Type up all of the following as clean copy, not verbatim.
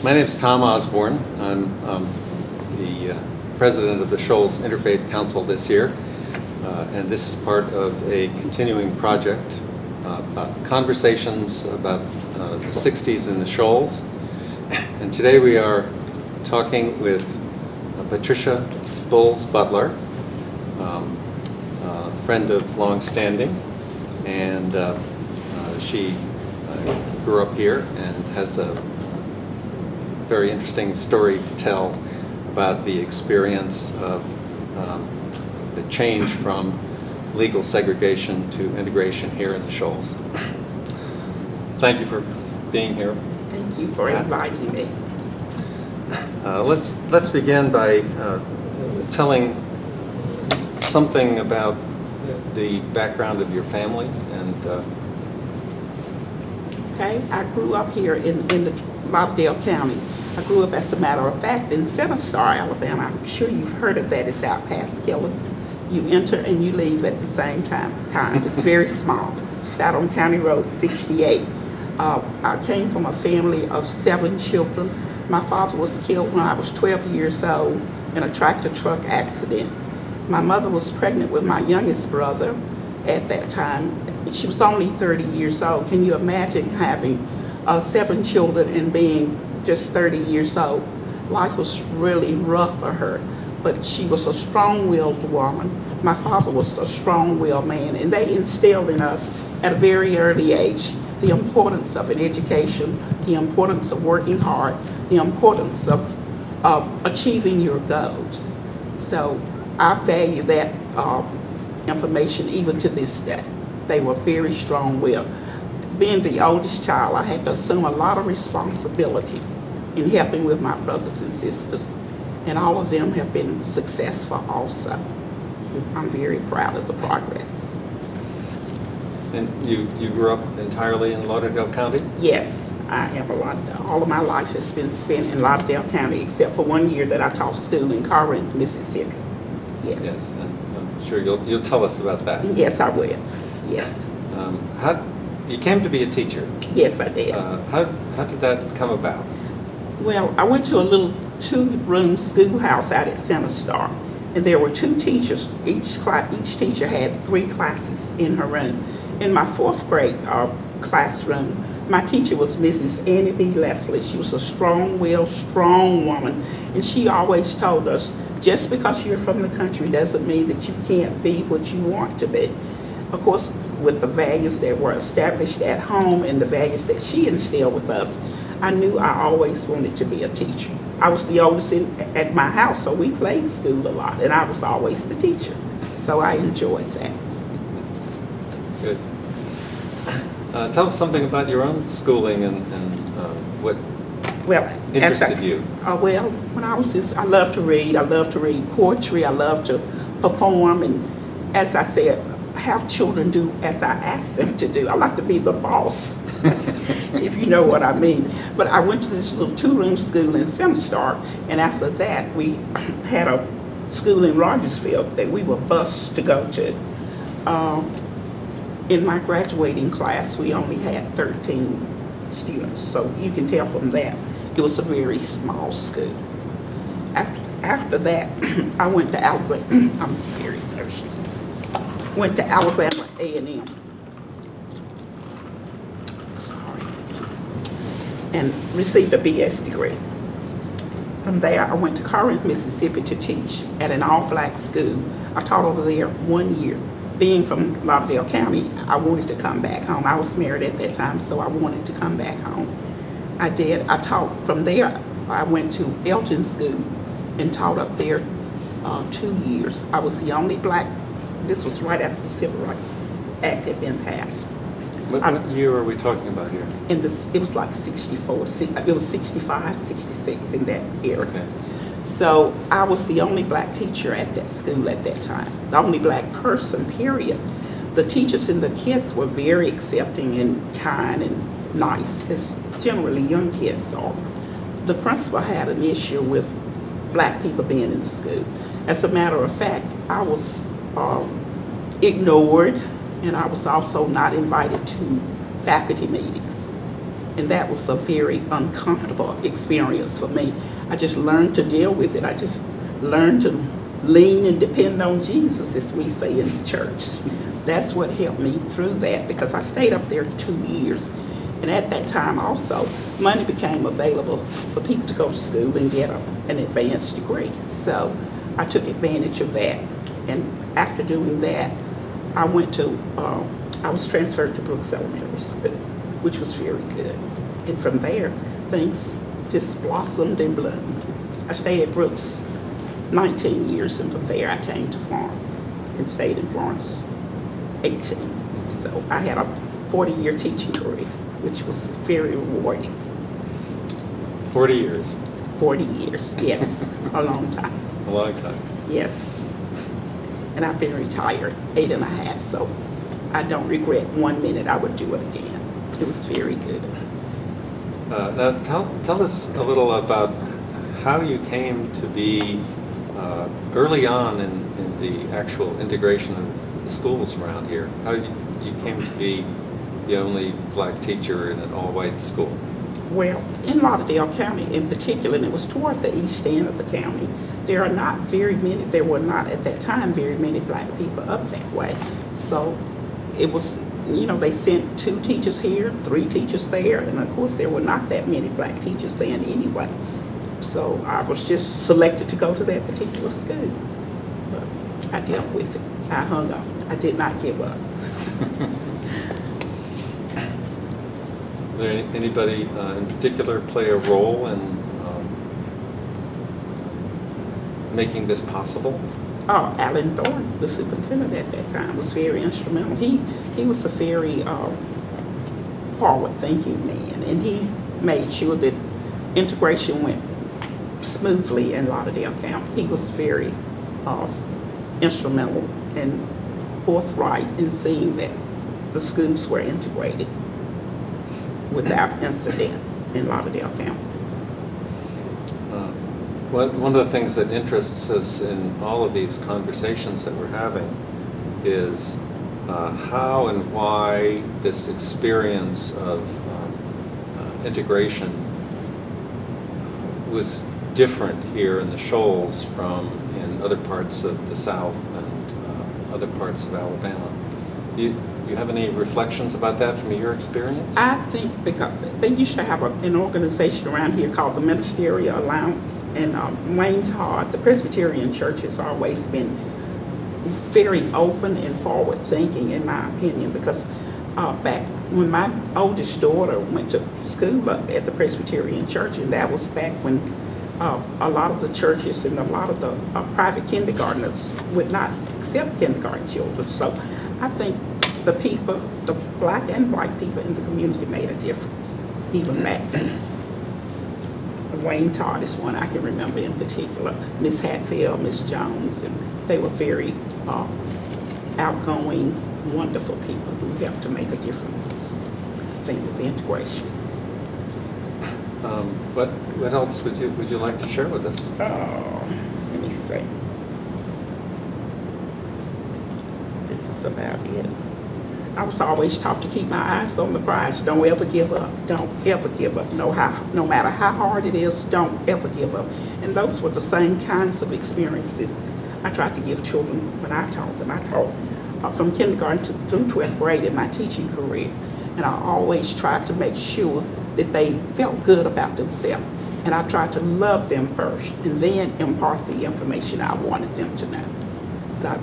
My name is Tom Osborne. I'm the president of the Shoals Interfaith Council this year, and this is part of a continuing project about conversations about the 60s in the Shoals. And today we are talking with Patricia Butler, a friend of long standing, and she grew up here and has a very interesting story to tell about the experience of the change from legal segregation to integration here in the Shoals. Thank you for being here. Thank you for inviting me. Let's begin by telling something about the background of your family. And Okay, I grew up here in the Lauderdale County. I grew up, as a matter of fact, in Center Star, Alabama. I'm sure you've heard of that. It's out past Killen. You enter and you leave at the same time. It's very small. It's out on County Road 68. I came from a family of 7 children. My father was killed when I was 12 years old in a tractor truck accident. My mother was pregnant with my youngest brother at that time. She was only 30 years old. Can you imagine having 7 children and being just 30 years old? Life was really rough for her, but she was a strong-willed woman. My father was a strong-willed man, and they instilled in us at a very early age the importance of an education, the importance of working hard, the importance of achieving your goals. So I value that information even to this day. They were very strong-willed. Being the oldest child, I had to assume a lot of responsibility in helping with my brothers and sisters, and all of them have been successful also. I'm very proud of the progress. And you grew up entirely in Lauderdale County? Yes, I have all of my life has been spent in Lauderdale County, except for 1 year that I taught school in Corinth, Mississippi. Yes. And I'm sure you'll tell us about that. Yes, I will. Yes. You came to be a teacher. Yes, I did. How did that come about? Well, I went to a little 2-room schoolhouse out at Center Star, and there were 2 teachers. Each teacher had 3 classes in her room. In my 4th grade classroom, my teacher was Mrs. Annie B. Leslie. She was a strong-willed, strong woman, and she always told us, just because you're from the country doesn't mean that you can't be what you want to be. Of course, with the values that were established at home and the values that she instilled with us, I knew I always wanted to be a teacher. I was the oldest at my house, so we played school a lot, and I was always the teacher. So I enjoyed that. Good. Tell us something about your own schooling and what interested you. Well, when I was I loved to read. I loved to read poetry. I loved to perform, and as I said, have children do as I asked them to do. I like to be the boss, if you know what I mean. But I went to this little 2-room school in Center Star, and after that, we had a school in Rogersville that we were bused to go to. In my graduating class, we only had 13 students, so you can tell from that it was a very small school. After that, I went to Alabama. I'm very thirsty. Went to Alabama A&M. Sorry. And received a BS degree. From there, I went to Corinth, Mississippi to teach at an all-black school. I taught over there 1 year. Being from Lauderdale County, I wanted to come back home. I was married at that time, so I wanted to come back home. I did. I taught from there. I went to Elgin School and taught up there 2 years. I was the only black. This was right after the Civil Rights Act had been passed. What year are we talking about here? It was like 64. It was 65, 66 in that era. Okay. So I was the only black teacher at that school at that time. The only black person, period. The teachers and the kids were very accepting and kind and nice, as generally young kids are. The principal had an issue with black people being in the school. As a matter of fact, I was ignored, and I was also not invited to faculty meetings. And that was a very uncomfortable experience for me. I just learned to deal with it. I just learned to lean and depend on Jesus, as we say in the church. That's what helped me through that, because I stayed up there 2 years. And at that time also, money became available for people to go to school and get an advanced degree. So I took advantage of that. And after doing that, I was transferred to Brooks Elementary School, which was very good. And from there, things just blossomed and bloomed. I stayed at Brooks 19 years, and from there I came to Florence and stayed in Florence 18. So I had a 40-year teaching career, which was very rewarding. 40 years. 40 years, yes, a long time. A long time. Yes. And I've been retired 8.5, so I don't regret 1 minute. I would do it again. It was very good. Now, tell us a little about how you came to be early on in the actual integration of the schools around here. How you came to be the only black teacher in an all-white school. Well, in Lauderdale County in particular, and it was toward the east end of the county, there were not at that time very many black people up that way. So it was, they sent 2 teachers here, 3 teachers there, and of course there were not that many black teachers then anyway. So I was just selected to go to that particular school. But I dealt with it. I hung up. I did not give up. Did anybody in particular play a role in making this possible? Oh, Alan Thorne, the superintendent at that time, was very instrumental. He was a very forward-thinking man, and he made sure that integration went smoothly in Lauderdale County. He was very instrumental and forthright in seeing that the schools were integrated without incident in Lauderdale County. One of the things that interests us in all of these conversations that we're having is how and why this experience of integration was different here in the Shoals from in other parts of the South and other parts of Alabama. You have any reflections about that from your experience? I think because they used to have an organization around here called the Ministerial Alliance, and Wayne Todd, the Presbyterian Church, has always been very open and forward-thinking, in my opinion, because back when my oldest daughter went to school at the Presbyterian Church, and that was back when a lot of the churches and a lot of the private kindergartners would not accept kindergarten children. So I think the people, the black and white people in the community made a difference, even back then. Wayne Todd is one I can remember in particular, Miss Hatfield, Miss Jones, and they were very outgoing, wonderful people who helped to make a difference, I think, with the integration. What else would you like to share with us? Let me see. This is about it. I was always taught to keep my eyes on the prize. Don't ever give up. Don't ever give up. No matter how hard it is, don't ever give up. And those were the same kinds of experiences I tried to give children when I taught them. I taught from kindergarten through 12th grade in my teaching career. And I always tried to make sure that they felt good about themselves. And I tried to love them first and then impart the information I wanted them to know.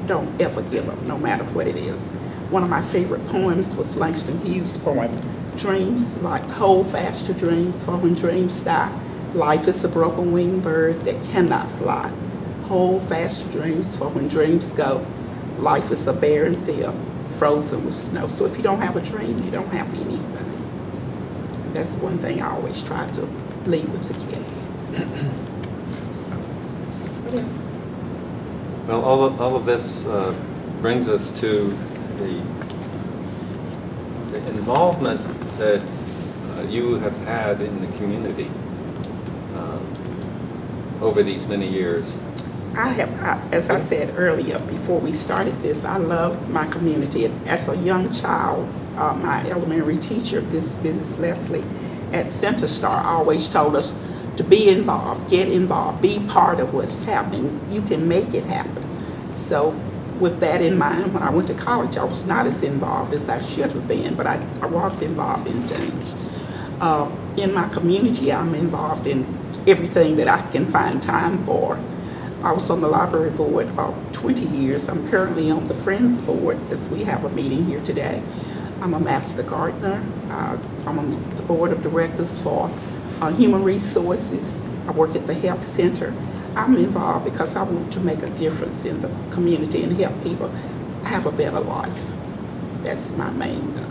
Don't ever give up, no matter what it is. One of my favorite poems was Langston Hughes' poem, Dreams, like hold fast to dreams, for when dreams die, life is a broken winged bird that cannot fly. Hold fast to dreams, for when dreams go, life is a barren field, frozen with snow. So if you don't have a dream, you don't have anything. That's one thing I always try to leave with the kids. So, yeah. Well, all of this brings us to the involvement that you have had in the community over these many years. As I said earlier, before we started this, I loved my community. As a young child, my elementary teacher, Mrs. Leslie, at Center Star always told us to be involved, get involved, be part of what's happening. You can make it happen. So with that in mind, when I went to college, I was not as involved as I should have been, but I was involved in things. In my community, I'm involved in everything that I can find time for. I was on the library board about 20 years. I'm currently on the Friends board as we have a meeting here today. I'm a master gardener. I'm on the board of directors for human resources. I work at the Help Center. I'm involved because I want to make a difference in the community and help people have a better life. That's my main goal.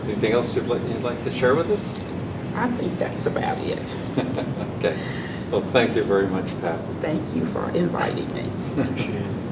Anything else you'd like to share with us? I think that's about it. Okay. Well, thank you very much, Pat. Thank you for inviting me. Appreciate it.